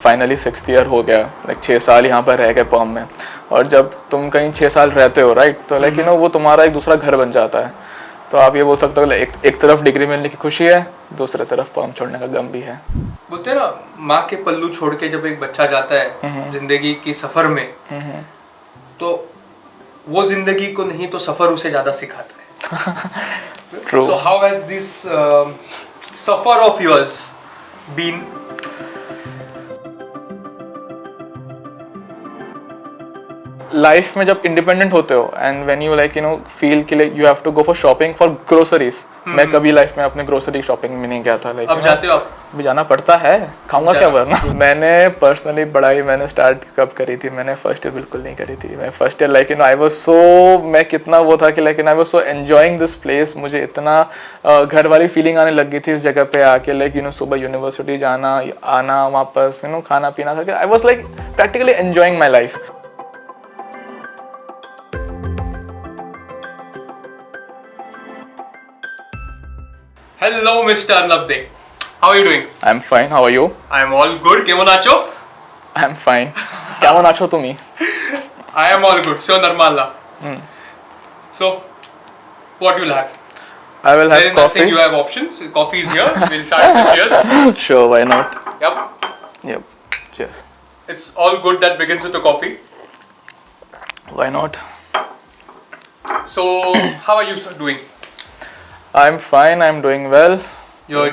Finally 6th year हो गया, like 6 साल यहाँ पर रह गए पर्म में। और जब तुम कहीं 6 साल रहते हो राइट, तो लाइक वो तुम्हारा एक दूसरा घर बन जाता है। तो आप ये बोल सकते हो एक तरफ डिग्री मिलने की खुशी है, दूसरी तरफ पर्म छोड़ने का गम भी है। बोलते हैं ना, माँ के पल्लू छोड़ के जब एक बच्चा जाता है जिंदगी की सफर में, तो वो जिंदगी को नहीं तो सफर उसे ज्यादा सिखाता है। True. So how has this suffer of yours been? Life में जब इंडिपेंडेंट होते हो and when you like feel कि like you have to go for shopping for groceries. मैं कभी लाइफ में अपने ग्रोसरी शॉपिंग में नहीं गया था। लाइक अब जाते हो आप? अभी जाना पड़ता है, खाऊंगा क्या वरना। मैंने पर्सनली पढ़ाई मैंने स्टार्ट कब करी थी? मैंने फर्स्ट ईयर बिल्कुल नहीं करी थी। मैं first year like I was so, मैं कितना वो था कि like I was so enjoying this place. मुझे इतना घर वाली फीलिंग आने लग गई थी इस जगह पे आके। लाइक सुबह यूनिवर्सिटी जाना आना, वापस खाना पीना करके I was like practically enjoying my life. Hello, Mr. Arnab. How are you doing? I'm fine. How are you? I'm all good. কেমন আছো? I'm fine. কেমন আছো তুমি? I am all good. So Nirmala. So, what you'll have? I will have There is coffee. nothing. You have options. Coffee is here. We'll start with cheers. Sure, why not? Yep. Yep. Cheers. It's all good that begins with a coffee. Why not? So, how are you doing? I'm fine. I'm doing well. Your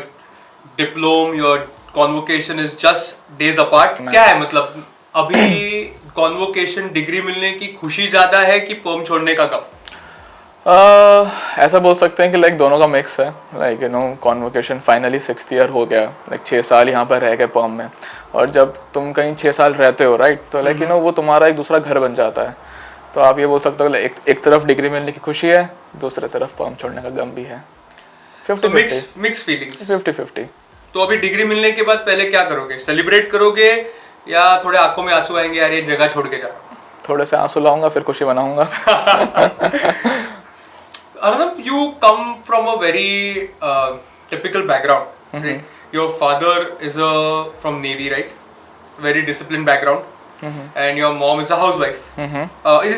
diploma, your convocation is just days apart. क्या है मतलब अभी convocation degree मिलने की खुशी ज्यादा है कि पर्म छोड़ने का गम? ऐसा बोल सकते हैं कि लाइक दोनों का मिक्स है। Like convocation finally 6th year हो गया, लाइक 6 साल यहाँ पर रह गए पर्म में। और जब तुम कहीं 6 साल रहते हो राइट, तो लाइक वो तुम्हारा एक दूसरा घर बन जाता है। तो आप ये बोल सकते हो एक तरफ डिग्री मिलने की खुशी है, दूसरी तरफ पर्म छोड़ने का गम भी है। 50-50 मिक्स फीलिंग्स। 50-50। तो अभी डिग्री मिलने के बाद पहले क्या करोगे? सेलिब्रेट करोगे या थोड़े आंखों में आंसू आएंगे, यार ये जगह छोड़ के जा? थोड़े से आंसू लाऊंगा, फिर खुशी बनाऊंगा। Arnab, you come from a very typical background, right? Your father is from Navy, right? Very disciplined background. And your mom is a housewife.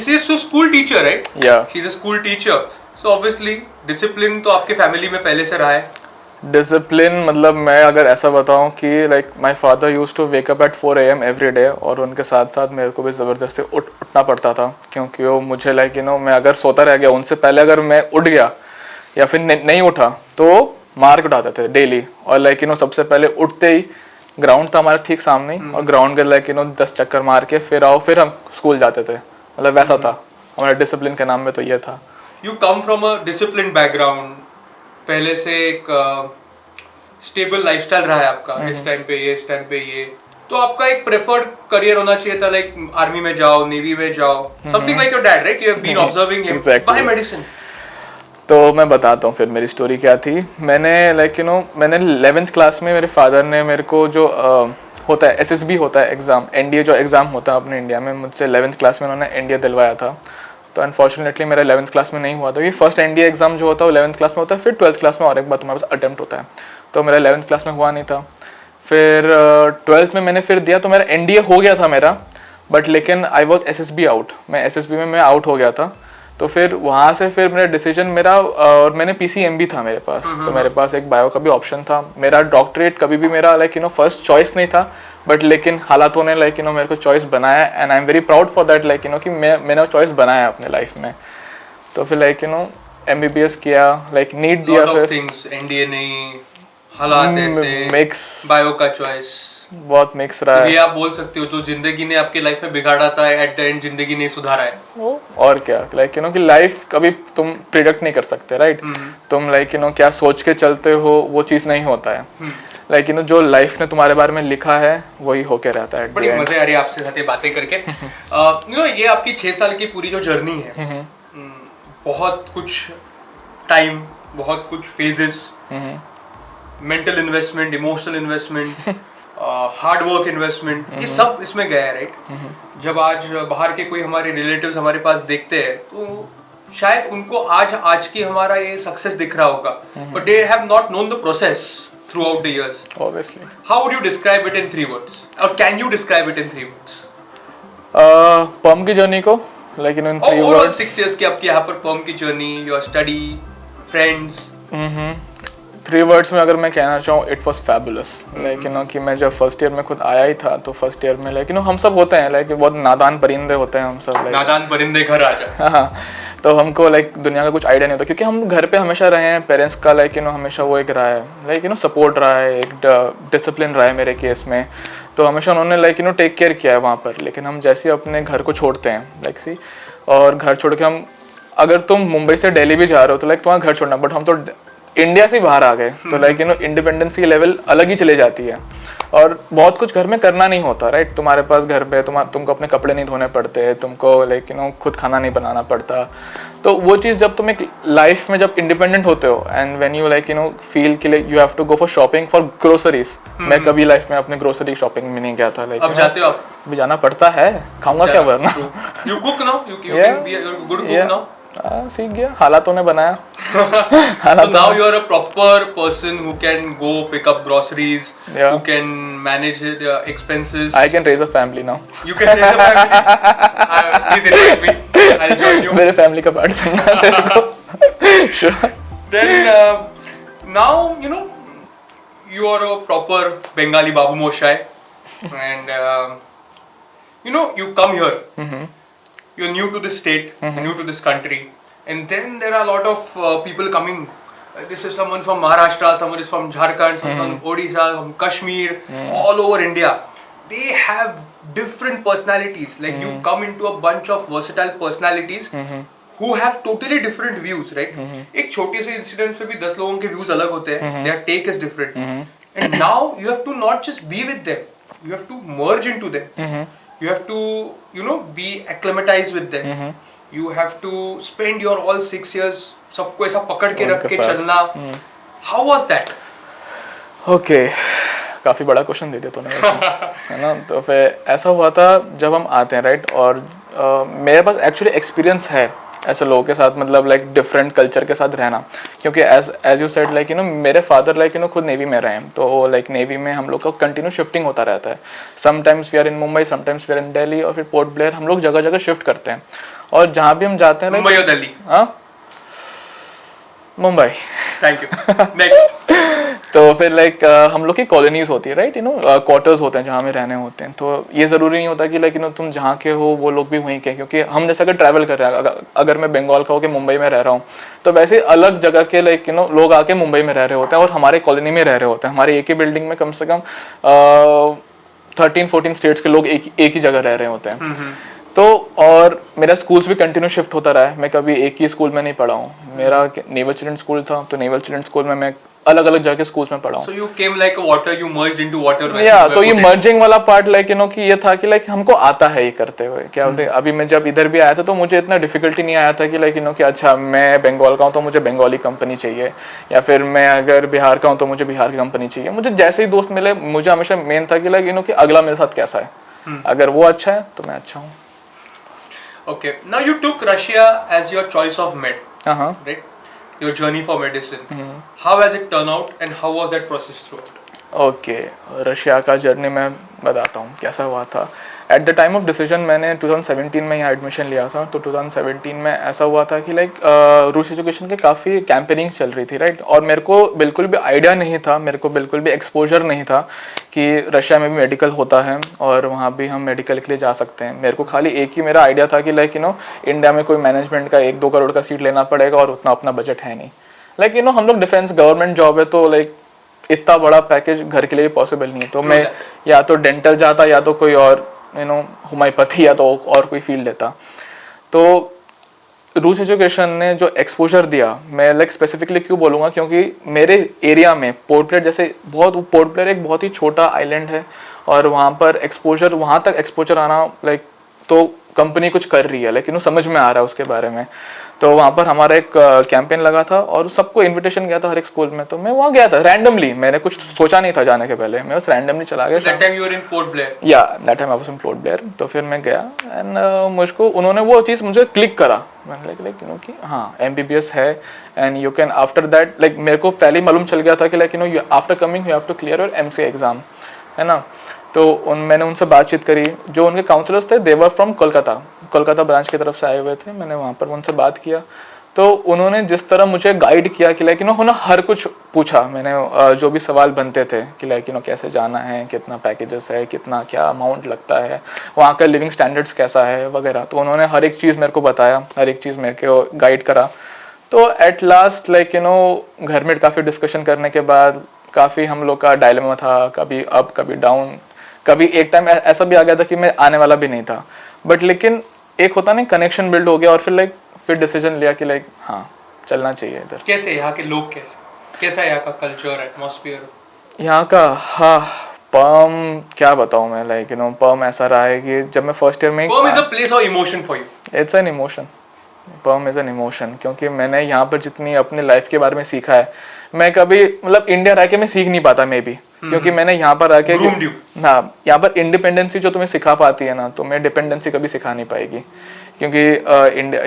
She is a school teacher, right? Yeah. She's a school teacher. So obviously discipline तो आपके family में पहले से रहा है। Discipline मतलब मैं अगर ऐसा बताऊं कि like my father used to wake up at 4 AM every day, और उनके साथ साथ मेरे को भी ज़बरदस्ती उठना पड़ता था, क्योंकि वो मुझे लाइक मैं अगर सोता रह गया उनसे पहले अगर मैं उठ गया या फिर नहीं उठा तो मार के उठाते थे डेली। और लाइक सबसे पहले उठते ही ग्राउंड था हमारे ठीक सामने ही, और ग्राउंड के लाइक 10 चक्कर मार के फिर आओ, फिर हम स्कूल जाते थे। मतलब वैसा था हमारे डिसिप्लिन के नाम में, तो ये था। You come from a disciplined background, पहले से एक स्टेबल लाइफस्टाइल रहा है आपका। इस टाइम पे ये, इस टाइम पे ये, तो आपका एक प्रेफर्ड करियर होना चाहिए था, लाइक आर्मी में जाओ, नेवी में जाओ, something like your dad, right? You have been observing him by medicine. तो मैं बताता हूँ फिर मेरी स्टोरी क्या थी। मैंने लाइक मैंने 11th क्लास में मेरे फादर ने मेरे को जो होता है SSB होता है एग्ज़ाम, NDA जो एग्ज़ाम होता है अपने इंडिया में, मुझसे 11th क्लास में उन्होंने NDA दिलवाया था। तो अनफॉर्चुनेटली मेरा 11th क्लास में नहीं हुआ था। ये फर्स्ट NDA एग्ज़ाम जो होता है वो 11th क्लास में होता है, फिर 12th क्लास में और एक बार तुम्हारे पास अटेम्प्ट होता है। तो मेरा 11th क्लास में हुआ नहीं था। फिर 12th में मैंने फिर दिया, तो मेरा NDA हो गया था मेरा, बट लेकिन आई वॉज SSB आउट। मैं SSB में मैं आउट हो गया था। तो फिर वहाँ से फिर मेरा डिसीजन मेरा, और मैंने PCM भी था मेरे पास, तो मेरे पास एक बायो का भी ऑप्शन था। मेरा डॉक्टरेट कभी भी मेरा लाइक फर्स्ट चॉइस नहीं था, बट लेकिन हालातों ने लाइक मेरे को चॉइस बनाया, and I am very proud for that, like कि मैंने चॉइस बनाया अपने लाइफ में। तो फिर लाइक MBBS किया, लाइक नीट दिया, फिर NDA नहीं, हालात ऐसे, मिक्स, बायो का चॉइस बहुत मिक्स रहा है। ये आप बोल सकते हो जो जिंदगी ने आपकी लाइफ में बिगाड़ा था, एट द एंड जिंदगी ने सुधारा है। और क्या, लाइक कि लाइफ कभी तुम प्रिडिक्ट नहीं कर सकते, राइट? तुम लाइक क्या सोच के चलते हो वो चीज़ नहीं होता है। लाइक जो लाइफ ने तुम्हारे बारे में लिखा है वही होके रहता है। बड़ी मजे आ रही है आपसे साथ बातें करके। ये आपकी 6 साल की पूरी जो जर्नी है, बहुत कुछ टाइम, बहुत कुछ phases, mental investment, emotional investment, hard work investment, ये सब इसमें गया है, राइट? जब आज बाहर के कोई हमारे रिलेटिव्स हमारे पास देखते हैं तो शायद उनको आज की हमारा ये सक्सेस दिख रहा होगा, but they have not known the process throughout the years. Obviously. How would you describe it in 3 words? Or can you describe it in 3 words? पर्म की जर्नी को like in 3 Overall words. 6 years की आपकी यहाँ पर पर्म की journey, your study, friends. 3 words में अगर मैं कहना चाहूँ, it was fabulous. Like you know कि मैं जब फर्स्ट ईयर में खुद आया ही था, तो फर्स्ट ईयर में लाइक यू नो हम सब होते हैं, लाइक बहुत नादान परिंदे होते हैं हम सब, लाइक नादान परिंदे घर आ जाए। हाँ, तो हमको लाइक दुनिया का कुछ आइडिया नहीं होता, क्योंकि हम घर पे हमेशा रहे हैं, पेरेंट्स का लाइक यू नो हमेशा वो एक रहा है, लाइक यू नो सपोर्ट रहा है, एक डिसिप्लिन रहा है मेरे केस में, तो हमेशा उन्होंने like you know take care किया है वहाँ पर। लेकिन हम जैसे अपने घर को छोड़ते हैं, लाइक सी, और घर छोड़ के हम, अगर तुम मुंबई से दिल्ली भी जा रहे हो तो लाइक तुम्हारा घर छोड़ना, बट हम तो इंडिया से बाहर आ गए, तो लाइक यू नो इंडिपेंडेंस की लेवल अलग ही चले जाती है, और बहुत कुछ घर में करना नहीं होता, राइट। तुम्हारे पास घर पे तुमको अपने कपड़े नहीं धोने पड़ते, तुमको लाइक यू नो खुद खाना नहीं बनाना पड़ता। तो वो चीज़ जब तुम एक लाइफ में जब इंडिपेंडेंट होते हो, and when you like you know feel कि like you have to go for shopping for groceries. मैं कभी लाइफ में अपने ग्रोसरी शॉपिंग में नहीं गया था, लाइक अब जाते हो आप? अभी जाना पड़ता है, खाऊंगा क्या वरना। You cook now? You can be a good cook now? सीख गया, हालातों ने बनाया। So now you are a proper person who can go pick up groceries, Yeah. who can manage expenses. I can raise a family now. You can raise a family. Please invite me. I'll join you. मेरे family का part बनना तेरे को। Sure. Then now you know you are a proper Bengali Babu Moshai, and you know you come here. You're new to this state, new to this country, and then there are a lot of people coming. This is someone from Maharashtra, someone is from Jharkhand, someone from Odisha, from Kashmir, all over India. They have different personalities. Like you come into a bunch of versatile personalities who have totally different views, right? एक छोटे से incident पे भी 10 लोगों के views अलग होते हैं. Their take is different, and now you have to not just be with them. You have to merge into them. You have to, you know, be acclimatized with them. You have to spend your all 6 years सबको ऐसा पकड़ के रख के चलना. How was that? Okay, काफ़ी बड़ा question दे दिया तूने है ना। तो फिर ऐसा हुआ था जब हम आते हैं, राइट, और मेरे पास एक्चुअली एक्सपीरियंस है ऐसे लोगों के साथ, मतलब लाइक डिफरेंट कल्चर के साथ रहना, क्योंकि as you said like you know मेरे फादर लाइक यू नो खुद नेवी में रहे हैं, तो लाइक नेवी में हम लोग का कंटिन्यू शिफ्टिंग होता रहता है। Sometimes we are in Mumbai, sometimes we are in Delhi, और फिर पोर्ट ब्लेयर, हम लोग जगह जगह शिफ्ट करते हैं, और जहाँ भी हम जाते हैं मुंबई और दिल्ली। हाँ, मुंबई। Thank you. नेक्स्ट। तो फिर लाइक हम लोग की कॉलोनीज होती है, राइट, यू नो क्वार्टर्स होते हैं जहाँ हमें रहने होते हैं। तो ये ज़रूरी नहीं होता कि लाइक यू नो तुम जहाँ के हो वो लोग भी वहीं के, क्योंकि हम जैसे अगर ट्रैवल कर रहे हैं, अगर मैं बंगाल का होकर मुंबई में रह रहा हूँ, तो वैसे अलग जगह के लाइक यू नो लोग आके मुंबई में रह रहे होते हैं और हमारे कॉलोनी में रह रहे होते हैं। हमारे एक ही बिल्डिंग में कम से कम 13-14 स्टेट्स के लोग एक ही जगह रह रहे होते हैं। तो और मेरा स्कूल्स भी कंटिन्यू शिफ्ट होता रहा है, मैं कभी एक ही स्कूल में नहीं पढ़ा हूँ। मेरा नेवल चिल्ड्रन स्कूल था, तो नेवल चिल्ड्रन स्कूल में मैं अलग अलग जाके स्कूल्स में पढ़ा हूँ। So you came like a water, you merged into water. या तो ये मर्जिंग वाला पार्ट लाइक यू नो कि ये था कि लाइक हमको आता है ये करते हुए। क्या बोलते हैं, अभी मैं जब इधर भी आया था तो मुझे इतना डिफिकल्टी नहीं आया था कि लाइक यू नो कि अच्छा मैं बंगाल का हूँ तो मुझे बंगाली कंपनी चाहिए, या फिर मैं अगर बिहार का हूँ तो मुझे बिहार की कंपनी चाहिए। मुझे जैसे ही दोस्त मिले, मुझे हमेशा मेन था कि लाइक यू नो कि अगला मेरे साथ कैसा है, अगर वो अच्छा है तो मैं अच्छा हूँ। Okay, now you took Russia as your choice of med, हाँ, right? Your journey for medicine. How has it turned out, and how was that process throughout? Okay, Russia का जर्नी मैं बताता हूँ कैसा हुआ था। At the time of decision मैंने 2017 में यहाँ एडमिशन लिया था, तो 2017 में ऐसा हुआ था कि लाइक रूस एजुकेशन के काफ़ी कैंपेनिंग चल रही थी, राइट, और मेरे को बिल्कुल भी आइडिया नहीं था, मेरे को बिल्कुल भी एक्सपोजर नहीं था कि रशिया में भी मेडिकल होता है और वहाँ भी हम मेडिकल के लिए जा सकते हैं। मेरे को खाली एक ही मेरा आइडिया था कि लाइक यू नो इंडिया में कोई मैनेजमेंट का 1-2 करोड़ का सीट लेना पड़ेगा और उतना अपना बजट है नहीं। लाइक यू नो हम लोग डिफेंस गवर्नमेंट जॉब है, तो लाइक इतना बड़ा पैकेज घर के लिए पॉसिबल नहीं है, तो मैं या तो डेंटल जाता या तो कोई और यू नो होम्योपैथी या तो और कोई फील्ड लेता। तो रूस एजुकेशन ने जो एक्सपोजर दिया, मैं लाइक स्पेसिफिकली क्यों बोलूँगा, क्योंकि मेरे एरिया में पोर्ट ब्लेयर जैसे पोर्ट ब्लेयर एक बहुत ही छोटा आइलैंड है, और वहाँ पर एक्सपोजर, वहाँ तक एक्सपोजर आना लाइक तो कंपनी कुछ कर रही है, लेकिन वो समझ में आ रहा है उसके बारे में। तो वहाँ पर हमारा एक कैंपेन लगा था और सबको इनविटेशन गया था हर एक स्कूल में, तो मैं वहाँ गया था रैंडमली, मैंने कुछ सोचा नहीं था जाने के पहले, मैं बस रैंडमली चला गया। That time you were in Port Blair? या that time I was in Port Blair. तो फिर मैं गया एंड मुझको उन्होंने वो चीज़ मुझे क्लिक करा, मैंने लाइक यू नो कि हाँ MBBS है and you can after that, like मेरे को पहले ही मालूम चल गया था कि like you know after coming you have to clear your MCA exam, है ना। तो मैंने उनसे बातचीत करी, जो उनके काउंसलर्स थे दे वर फ्रॉम कोलकाता ब्रांच की तरफ से आए हुए थे। मैंने वहाँ पर उनसे बात किया, तो उन्होंने जिस तरह मुझे गाइड किया कि लाइक यू नो हर कुछ पूछा मैंने, जो भी सवाल बनते थे कि लाइक यू नो कैसे जाना है, कितना पैकेजेस है, कितना क्या अमाउंट लगता है, वहाँ का लिविंग स्टैंडर्ड्स कैसा है वगैरह, तो उन्होंने हर एक चीज़ मेरे को बताया, हर एक चीज़ मेरे को गाइड करा। तो at last like you no घर में काफ़ी डिस्कशन करने के बाद काफ़ी हम लोग का डायलेमा था, कभी अप कभी डाउन, कभी एक टाइम ऐसा भी आ गया था कि मैं आने वाला भी नहीं था, बट लेकिन एक होता नहीं कनेक्शन बिल्ड हो गया और फिर डिसीजन लिया कि लाइक हाँ चलना चाहिए इधर। कैसे यहाँ के लोग, कैसा है यहाँ का कल्चर, एटमॉस्फेयर? यहाँ का हाँ पर्म क्या बताऊँ मैं, लाइक यू नो पर्म ऐसा रहा है कि जब मैं फर्स्ट ईयर में, Perm is a place of emotion for you? It's an emotion, Perm is an emotion, क्योंकि मैंने यहाँ पर जितनी अपने लाइफ के बारे में सीखा है, मैं कभी मतलब इंडिया रह के मैं सीख नहीं पाता मे बी, क्योंकि मैंने यहाँ पर आके हाँ यहाँ पर इंडिपेंडेंसी जो तुम्हें सिखा पाती है ना, तुम्हें डिपेंडेंसी कभी सिखा नहीं पाएगी, क्योंकि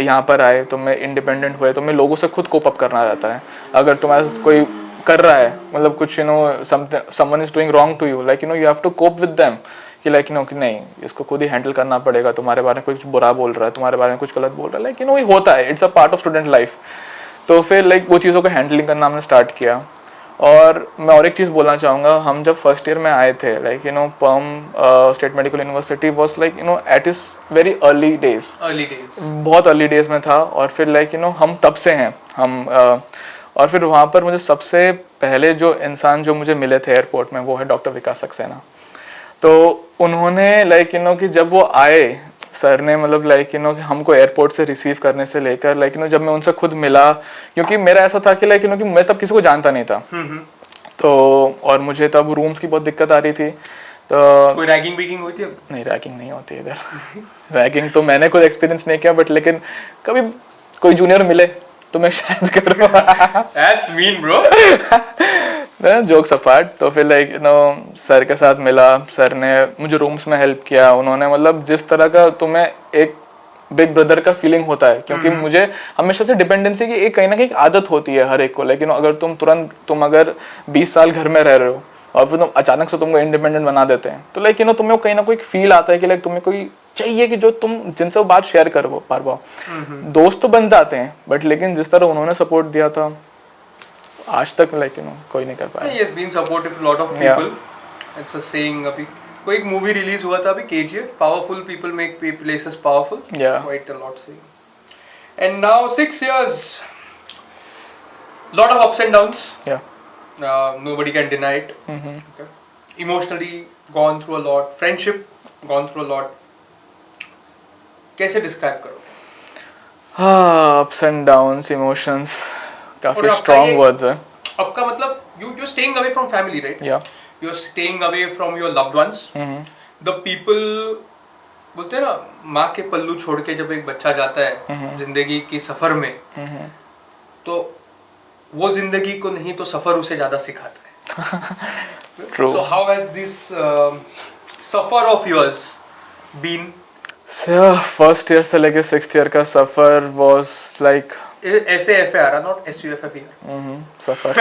यहाँ पर आए तो मैं इंडिपेंडेंट हुए तो मैं लोगों से खुद कोप अप करना रहता है। अगर तुम्हारे साथ कोई कर रहा है मतलब कुछ you know someone is doing wrong to you, like you know you have to cope with them कि लाइक यू नो कि नहीं इसको खुद ही हैंडल करना पड़ेगा, तुम्हारे बारे में कुछ बुरा बोल रहा है, तुम्हारे बारे में कुछ गलत बोल रहा है, लाइक यू नो ये होता है, it's a part of student life. तो फिर लाइक वो चीज़ों को हैंडलिंग करना हमने स्टार्ट किया। और मैं और एक चीज़ बोलना चाहूँगा, हम जब फर्स्ट ईयर में आए थे like you know Perm State Medical University was like you know at is very early days, बहुत अर्ली डेज में था। और फिर लाइक यू नो हम तब से हैं हम और फिर वहाँ पर मुझे सबसे पहले जो इंसान जो मुझे मिले थे एयरपोर्ट में वो है डॉक्टर विकास सक्सेना। तो उन्होंने लाइक यू नो कि जब वो आए सर ने मतलब लाइक यू नो कि हमको एयरपोर्ट से रिसीव करने से लेकर लाइक यू नो जब मैं उनसे खुद मिला, क्योंकि मेरा ऐसा था कि लाइक यू नो कि मैं तब किसी को जानता नहीं था, तो और मुझे तब रूम्स की बहुत दिक्कत आ रही थी। तो कोई रैगिंग बीगिंग होती है? नहीं, रैगिंग नहीं होती इधर। रैगिंग तो मैंने खुद एक्सपीरियंस नहीं किया, बट लेकिन कभी कोई जूनियर मिले तो मैं शायद करूँ। That's mean, bro. Jokes apart. तो फिर लाइक यू नो सर के साथ मिला, सर ने मुझे रूम्स में हेल्प किया, उन्होंने मतलब जिस तरह का तुम्हें एक बिग ब्रदर का फीलिंग होता है, क्योंकि मुझे हमेशा से डिपेंडेंसी की एक कहीं ना कहीं आदत होती है हर एक को, लेकिन अगर तुम अगर 20 साल घर में रह रहे हो और फिर तुम अचानक से तुमको इंडिपेंडेंट बना देते हैं, तो लाइक यू नो तुम्हें कहीं ना कोई फील आता है कि लाइक तुम्हें कोई चाहिए कि जो तुम जिनसे वो बात शेयर कर पाओ। दोस्त तो बन जाते हैं, बट लेकिन जिस तरह उन्होंने सपोर्ट दिया था आज तक लाइक यू नो कोई नहीं कर पाया। He has been supportive to a lot of people. It's a saying. अभी कोई एक मूवी रिलीज हुआ था अभी, KGF, powerful people make places powerful. Yeah. Quite a lot saying. And now 6 years, lot of ups and downs. Yeah. Nobody can deny it. Okay. Emotionally gone through a lot. Friendship gone through a lot. कैसे describe करो? हाँ, ups and downs, emotions, काफी strong words है। आपका मतलब you're staying away from family, right? Yeah. You're staying away from your loved ones. The people बोलते हैं ना, माँ के पल्लू छोड़ के जब एक बच्चा जाता है जिंदगी की सफर में, तो वो जिंदगी को नहीं तो सफर उसे ज्यादा सिखाता है। True. So how has this suffer of yours been? First year से लेके 6th ईयर का सफर वाज लाइक ऐसे एफ आ रहा, नॉट SUFF सफर।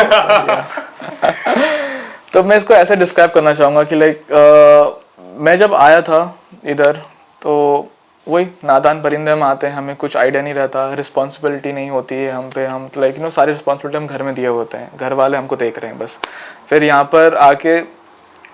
तो मैं इसको ऐसे डिस्क्राइब करना चाहूँगा कि लाइक मैं जब आया था इधर तो वही नादान परिंदे हम आते हैं, हमें कुछ आइडिया नहीं रहता, रिस्पॉन्सिबिलिटी नहीं होती है हम पे, हम तो लाइक यू नो सारी रिस्पॉन्सिबिलिटी हम घर में दिए होते हैं, घर वाले हमको देख रहे हैं बस। फिर यहाँ पर आके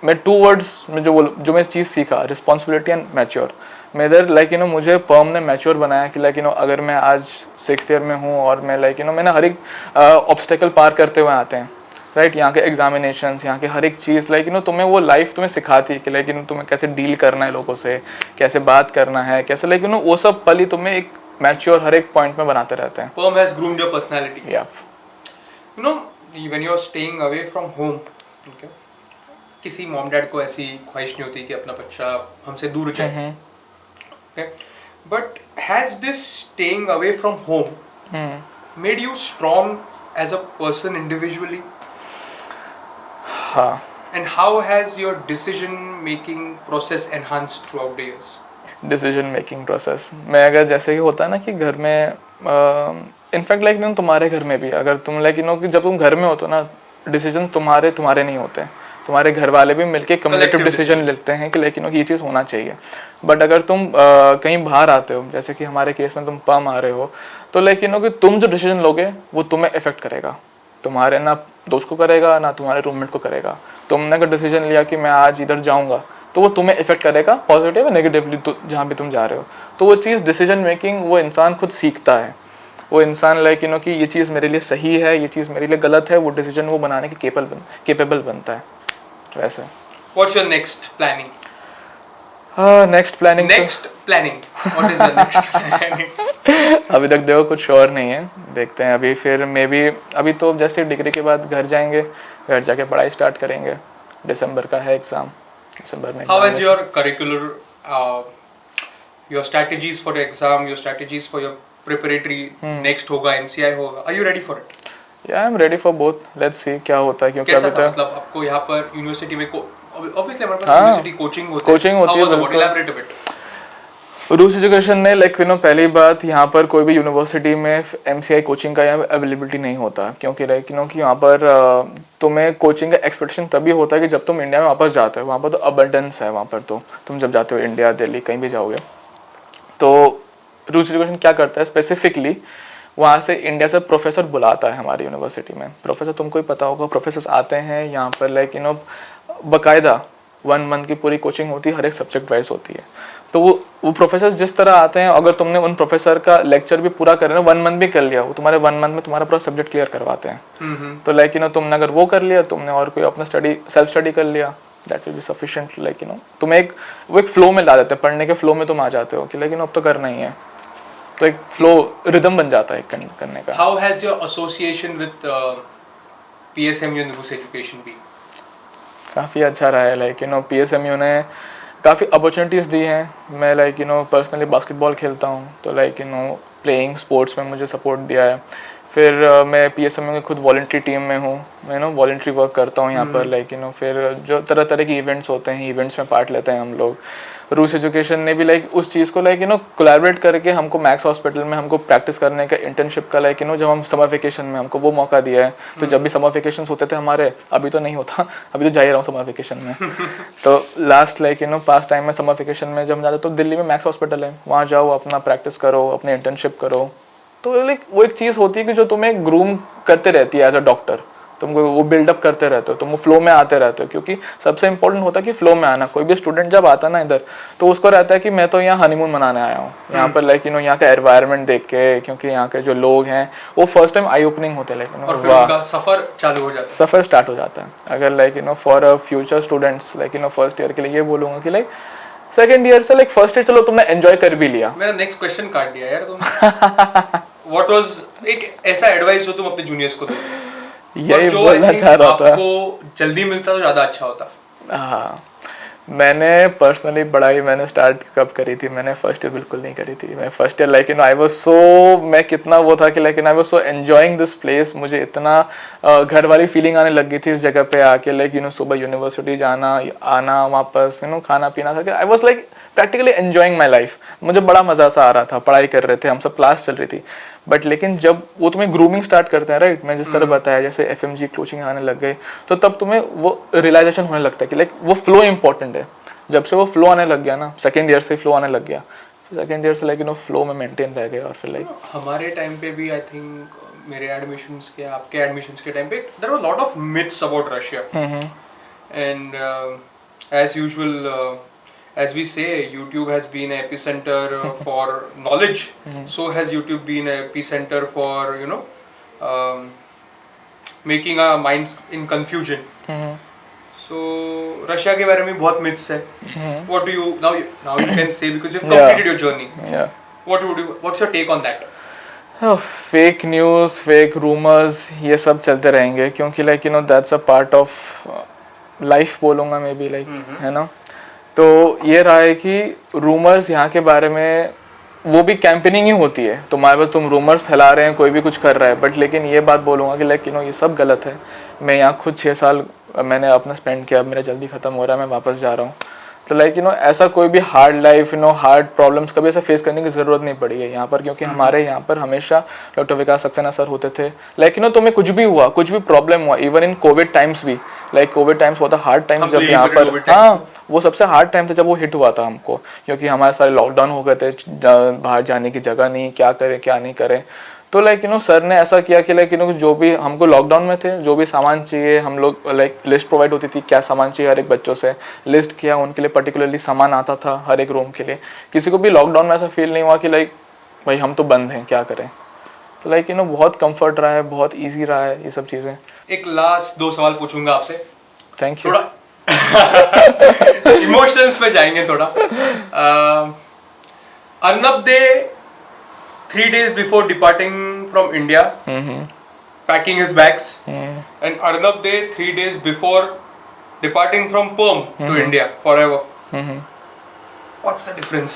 मैं 2 वर्ड्स में जो मैं चीज़ सीखा, रिस्पॉन्सिबिलिटी एंड मैच्योर। मैं इधर लाइक यू नो मुझे पर्म ने मैच्योर बनाया कि लाइक यू नो अगर मैं आज 6th ईयर में हूँ और मैं लाइक यू नो मैंने हर एक ऑब्स्टेकल पार करते हुए आते हैं, राइट। यहाँ के एग्जामिनेशंस, यहाँ के हर एक चीज़ लाइक यू नो तुम्हें वो लाइफ तुम्हें सिखाती है कि लाइक यू नो तुम्हें कैसे डील करना है लोगों से, कैसे बात करना है, कैसे लाइक यू नो वो सब पल ही तुम्हें एक मैच्योर हर एक पॉइंट में बनाते रहते हैं। Perm has groomed your personality. Yeah. You know, when you are staying away from home, okay, किसी मॉम डैड को ऐसी ख्वाहिश नहीं होती कि अपना बच्चा हमसे दूर जाए, okay, but has this staying away from home made you strong as a person individually? हाँ. And how has your decision making process enhanced throughout the years? Decision making process में अगर जैसे ही होता है ना कि घर में इनफैक्ट लाइक नो तुम्हारे घर में भी अगर तुम लाइक नो कि जब तुम घर में होते हो ना डिसीजन तुम्हारे नहीं होते हैं, तुम्हारे घर वाले भी मिलके कम्युलेटिव डिसीजन लेते हैं कि लाइक नो कि ये चीज़ होना चाहिए. बट अगर तुम कहीं बाहर आते हो जैसे कि हमारे केस में तुम पम आ रहे हो तो लाइक नो कि तुम जो डिसीजन लोगे वो तुम्हें इफेक्ट करेगा, तुम्हारे ना दोस्त को करेगा ना तुम्हारे रूममेट को करेगा. तुमने अगर डिसीजन लिया कि मैं आज इधर जाऊंगा तो वो तुम्हें इफेक्ट करेगा पॉजिटिव या नेगेटिवली जहाँ भी तुम जा रहे हो. तो वो चीज़ डिसीजन मेकिंग वो इंसान खुद सीखता है. वो इंसान लाइक यू नो कि ये चीज़ मेरे लिए सही है, ये चीज़ मेरे लिए गलत है, वो डिसीजन वो बनाने के केपेबल बनता है वैसे. What's your next planning? Next planning Next planning. What is your next planning? अभी तक देखो कुछ श्योर नहीं है, देखते हैं अभी. फिर मे बी अभी तो जैसे डिग्री के बाद घर जाएंगे, घर जाके पढ़ाई स्टार्ट करेंगे. दिसंबर का है एग्ज़ाम, दिसंबर में. How has your curricular, your strategies for the exam, your strategies for your preparatory next होगा, MCI होगा, are you ready for it? Yeah, I'm ready for both. Let's see क्या होता है क्योंकि कैसा अभी था तक मतलब आपको यहाँ पर यूनिवर्सिटी में obviously हमारे पास यूनिवर्सिटी कोचिंग होती है. coaching होती है, How was it? बिल्कुल. Elaborate a bit. रूस एजुकेशन ने लाइक यू नो पहली बात यहाँ पर कोई भी यूनिवर्सिटी में MCI कोचिंग का यहाँ अवेलेबिलिटी नहीं होता क्योंकि लाइक यू नो कि यहाँ पर तुम्हें कोचिंग का एक्सपेक्टेशन तभी होता है कि जब तुम इंडिया में वापस जाते हो. वहाँ पर तो अबंडेंस है, वहाँ पर तो तुम जब जाते हो इंडिया दिल्ली कहीं भी जाओगे तो रूस एजुकेशन क्या करता है स्पेसिफिकली वहाँ से इंडिया से प्रोफेसर बुलाता है हमारी यूनिवर्सिटी में. प्रोफेसर तुमको ही पता होगा, प्रोफेसर आते हैं यहाँ पर लाइक यू नो बाकायदा 1 मंथ की पूरी कोचिंग होती है, हर एक सब्जेक्ट वाइज होती है. तो वो प्रोफेसर जिस तरह आते हैं अगर तुमने उन प्रोफेसर का लेक्चर भी पूरा कर 1 मंथ भी कर लिया, वो तुम्हारे 1 मंथ में तुम्हारा पूरा सब्जेक्ट क्लियर करवाते हैं. तो लाइक यू नो तुमने अगर वो कर लिया, तुमने और कोई अपना सेल्फ स्टडी कर लिया, that will be sufficient. Like you no तुम्हें वो एक फ्लो में ला देते हैं, पढ़ने के फ्लो में तुम आ जाते हो कि लाइक यू नो अब तो करना ही है. तो एक फ्लो रिदम बन जाता है करने का. How has your association with PSMU and Rus education been? काफ़ी अच्छा रहा है. लाइक यू नो PSMU ने काफ़ी अपॉर्चुनिटीज़ दी हैं. मैं like you no personally basketball खेलता हूँ तो like you know playing sports में मुझे सपोर्ट दिया है. फिर मैं PSMU की खुद वॉलंटरी टीम में हूँ, मैं नो वॉलंटरी वर्क करता हूँ यहाँ पर. लाइक यू नो फिर जो तरह तरह के इवेंट्स होते हैं, इवेंट्स में पार्ट लेते हैं हम लोग. रूस एजुकेशन ने भी लाइक उस चीज़ को लाइक यू नो कोलैबोरेट करके हमको मैक्स हॉस्पिटल में हमको प्रैक्टिस करने का इंटर्नशिप का लाइक यू नो जब हम समर वेकेशन में हमको वो मौका दिया है. तो जब भी समर वेकेशन होते थे हमारे, अभी तो नहीं होता, अभी तो जा ही रहा हूँ समर वेकेशन में. तो last like you know past time में समर वेकेशन में जब हम जाते तो दिल्ली में मैक्स हॉस्पिटल है, वहाँ जाओ, अपना प्रैक्टिस करो, अपने इंटर्नशिप करो. तो लाइक वो एक चीज़ होती है कि जो तुम्हें ग्रूम करते रहती है एज अ डॉक्टर. तुमको वो बिल्डअप करते रहते हो, तुम वो फ्लो में आते रहते हो क्योंकि सबसे इंपॉर्टेंट होता है कि फ्लो में आना. कोई भी स्टूडेंट जब आता है ना इधर तो उसको रहता है कि मैं तो यहाँ हनीमून मनाने आया हूँ यहाँ पर. लाइक यू नो यहाँ का एनवायरनमेंट देख के, क्योंकि यहाँ के जो लोग हैं वो फर्स्ट टाइम आई ओपनिंग होते हैं. लाइक और फिर उनका सफर चालू हो जाता है, सफ़र स्टार्ट हो जाता है. अगर like you know for a future students like you no first year के लिए ये बोलूँगा कि लाइक सेकेंड ईयर से लाइक फर्स्ट ईयर चलो तुमने एंजॉय कर भी लिया. मेरा नेक्स्ट क्वेश्चन काट दिया यार तुमने. व्हाट वाज एक ऐसा एडवाइस जो तुम अपने जूनियर्स को दो, यही बोलना चाह रहा था. आपको जल्दी मिलता तो ज्यादा अच्छा होता. हाँ, मैंने पर्सनली पढ़ाई मैंने स्टार्ट कब करी थी, मैंने फर्स्ट ईयर बिल्कुल नहीं करी थी. मैं first year like you no I was so, मैं कितना वो था कि like I was so enjoying this place. मुझे इतना घर वाली फीलिंग आने लग गई थी इस जगह पे आके. लाइक यू नो सुबह यूनिवर्सिटी जाना, आना, वापस यू नो खाना पीना करके I was like practically enjoying my life. मुझे बड़ा मज़ा सा आ रहा था, पढ़ाई कर रहे थे हम सब, क्लास चल रही थी. बट लेकिन जब वो तुम्हें ग्रूमिंग स्टार्ट करते हैं राइट, मैं जिस तरह बताया जैसे FMG कोचिंग आने लग गए तो तब तुम्हें वो रियलाइजेशन होने लगता है कि लाइक वो फ्लो इंपॉर्टेंट है. जब से वो फ्लो आने लग गया ना, सेकेंड ईयर से फ्लो आने लग गया, सेकेंड ईयर से लाइक यू नो फ्लो में मेंटेन रह गए. और फिर लाइक हमारे टाइम पे भी आई थिंक मेरे एडमिशंस के, आपके एडमिशंस के टाइम पे there were lot of myths about Russia. And as usual as we say, YouTube has been an epicenter for knowledge. So has YouTube been an epicenter for making our minds in confusion. So Russia के बारे में बहुत myths है. What do you now you can say because you've completed your journey. Yeah. What's your take on that? Fake news, fake rumours, ये सब चलते रहेंगे क्योंकि like you no that's a part of life बोलूँगा may be like, है ना. तो ये रहा है कि रूमर्स यहाँ के बारे में वो भी कैंपेनिंग ही होती है, तुम्हारे पास तुम रूमर्स फैला रहे हैं, कोई भी कुछ कर रहा है, बट लेकिन ये बात बोलूँगा कि लाइक ये सब गलत है। मैं यहाँ खुद 6 साल मैंने अपना स्पेंड किया, अब मेरा जल्दी ख़त्म हो रहा है, मैं वापस जा रहा हूँ। तो लाइक ऐसा कोई भी हार्ड लाइफ हार्ड प्रॉब्लम्स कभी ऐसा फेस करने की ज़रूरत नहीं पड़ी है यहाँ पर, क्योंकि हमारे यहाँ पर हमेशा डॉक्टर विकास सक्सेना सर होते थे। लाइक तुम्हें कुछ भी हुआ, कुछ भी प्रॉब्लम हुआ, इवन इन कोविड टाइम्स भी, लाइक कोविड टाइम्स होता हार्ड टाइम्स जब यहाँ पर, हाँ वो सबसे हार्ड टाइम था जब वो हिट हुआ था हमको, क्योंकि हमारे सारे लॉकडाउन हो गए थे, बाहर जाने की जगह नहीं, क्या करें क्या नहीं करें। तो लाइक सर ने ऐसा किया कि लाइक जो भी हमको लॉकडाउन में थे, जो भी सामान चाहिए हम लोग लाइक लिस्ट प्रोवाइड होती थी, क्या सामान चाहिए हर एक बच्चों से लिस्ट किया, उनके लिए पर्टिकुलरली सामान आता था हर एक रूम के लिए। किसी को भी लॉकडाउन में ऐसा फील नहीं हुआ कि लाइक भाई हम तो बंद हैं क्या करें। तो लाइक बहुत कंफर्ट रहा है, बहुत ईजी रहा है ये सब चीज़ें। एक लास्ट 2 सवाल पूछूंगा आपसे, थैंक यू। थोड़ा इमोशंस में जाएंगे थोड़ा। अर्नब दे 3 days before departing from India, packing his bags, and Arnab Day 3 days before departing from Perm to India forever. What's the difference?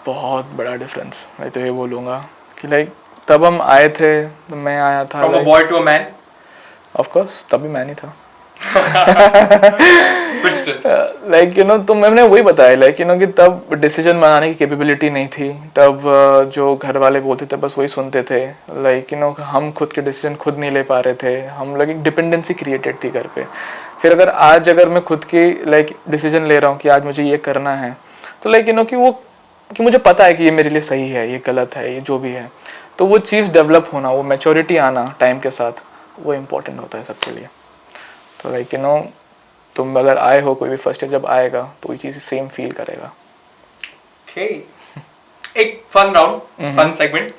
बहुत बड़ा डिफरेंस। मैं तो ये बोलूँगा कि लाइक तब हम आए थे, तो मैं आया था From a boy to a man? Of course, तभी मैं नहीं था। But still. लाइक तो मैंने वही बताया लाइक कि तब डिसीजन बनाने की कैपेबिलिटी नहीं थी। तब जो घर वाले बोलते थे बस वही सुनते थे। लाइक हम खुद के डिसीजन खुद नहीं ले पा रहे थे, हम लोग एक डिपेंडेंसी क्रिएटेड थी घर पे। फिर अगर मैं खुद की लाइक डिसीजन ले रहा हूँ कि आज मुझे ये करना है, तो लाइक कि मुझे पता है कि ये मेरे लिए सही है, ये गलत है, ये जो भी है, तो वो चीज़ डेवलप होना, वो मैच्योरिटी आना टाइम के साथ, वो इम्पोर्टेंट होता है सबके लिए। तो लाइक तुम अगर आए हो, कोई भी फर्स्ट ईयर जब आएगा तो ये चीज़ सेम फील करेगा। Okay. एक fun round, fun segment,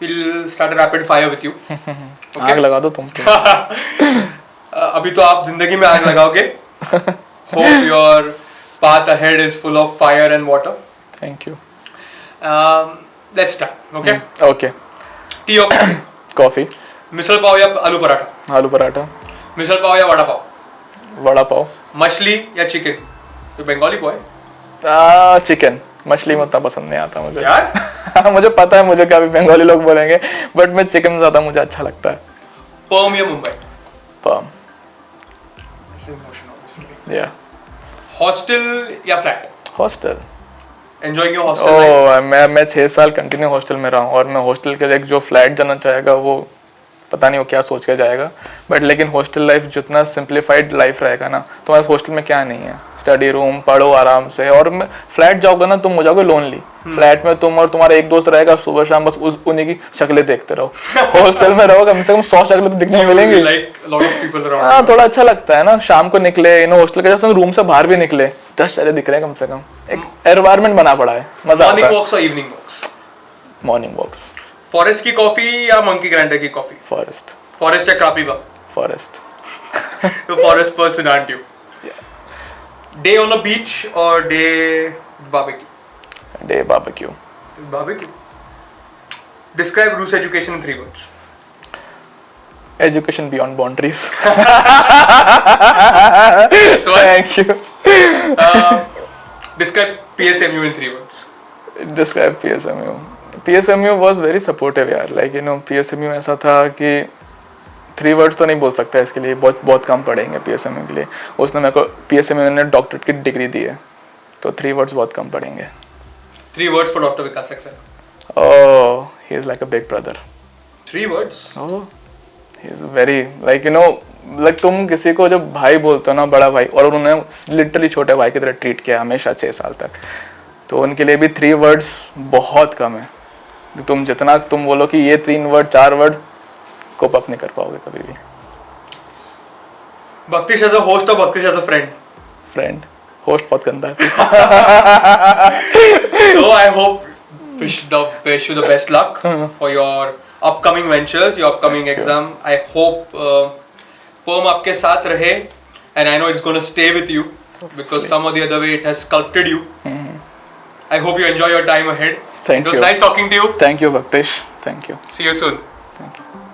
we'll start a rapid fire with you. Okay? आग लगा दो तुम। अभी तो आप जिंदगी में आग लगाओगे। Hope your path ahead is full of fire and water. Thank you. Let's start. Okay. Okay. T और कॉफी? कॉफी। मिसल पाव या आलू पराठा? आलू पराठा। मिसल पाव या वड़ा पाव? वड़ा पाव। मछली या चिकन? तो बंगाली बॉय। चिकन। मछली में उतना पसंद नहीं आता मुझे यार। मुझे पता है, मुझे कभी बंगाली लोग बोलेंगे, बट मैं चिकन ज्यादा मुझे अच्छा लगता है। पर्म या मुंबई? पर्म। या। हॉस्टल या flat? Hostel. Enjoying your hostel life? मैं 6 साल कंटिन्यू हॉस्टल में रहा हूँ, और मैं हॉस्टल के लिए जो फ्लैट जाना चाहेगा वो पता नहीं वो क्या सोच के जाएगा, बट लेकिन हॉस्टल लाइफ जितना सिंप्लीफाइड लाइफ रहेगा ना, तुम्हारे हॉस्टल में क्या नहीं है, स्टडी रूम, पढ़ो आराम से, और फ्लैट जाओगे ना तुम हो जाओगे लोनली। फ्लैट में तुम और तुम्हारा एक दोस्त रहेगा, सुबह शाम बस उन्हीं की शक्लें देखते रहो। हॉस्टल में रहो कम से कम 100 शक्लें तो दिखने मिलेंगी। हाँ, थोड़ा अच्छा लगता है ना, शाम को निकले हॉस्टल के, जब रूम से बाहर भी निकले 10 चेहरे दिख रहे हैं कम से कम, एक एनवायरनमेंट बना पड़ा है, मजा आता है। मॉर्निंग वॉक्स और evening walks? Morning walks. Forest की कॉफी या मंकी ग्राइंडर की कॉफी? फॉरेस्ट। फॉरेस्ट या क्रापीवा? फॉरेस्ट। तो forest person aren't you? Day on a beach और day barbecue? Day barbecue. Barbecue. Describe रूस education in 3 words? Education beyond boundaries. So Thank you. Describe PSMU in 3 words? Describe PSMU. PSMU was very supportive यार, like PSMU ऐसा था कि 3 words तो नहीं बोल सकता इसके लिए, बहुत कम पढ़ेंगे PSMU के लिए। उसने मेरे को PSMU ने डॉक्टरेट की डिग्री दी है, तो 3 words बहुत कम पढ़ेंगे। 3 words for Dr. Vikas Saxena? Oh, he is like a big brother. 3 words? Oh, he is very like like तुम किसी को जब भाई बोलते हो ना, बड़ा भाई, और उन्होंने लिटरली छोटे भाई की तरह ट्रीट किया हमेशा 6 साल तक, तो उनके लिए भी 3 words बहुत कम है। तुम जितना तुम बोलो कि ये 3 word 4 word कोप अप नहीं कर पाओगे कभी भी। Bhaktish as a host or Bhaktish as a friend? Friend. Host बहुत गंदा है। So I hope wish you the best luck for your upcoming ventures, your upcoming exam. I hope Perm आपके साथ रहे, and I know it's going to stay with you because some or the other way it has sculpted you. I hope you enjoy your time ahead. Thank you. It was nice talking to you. Thank you, Bhaktish. Thank you. See you soon. Thank you.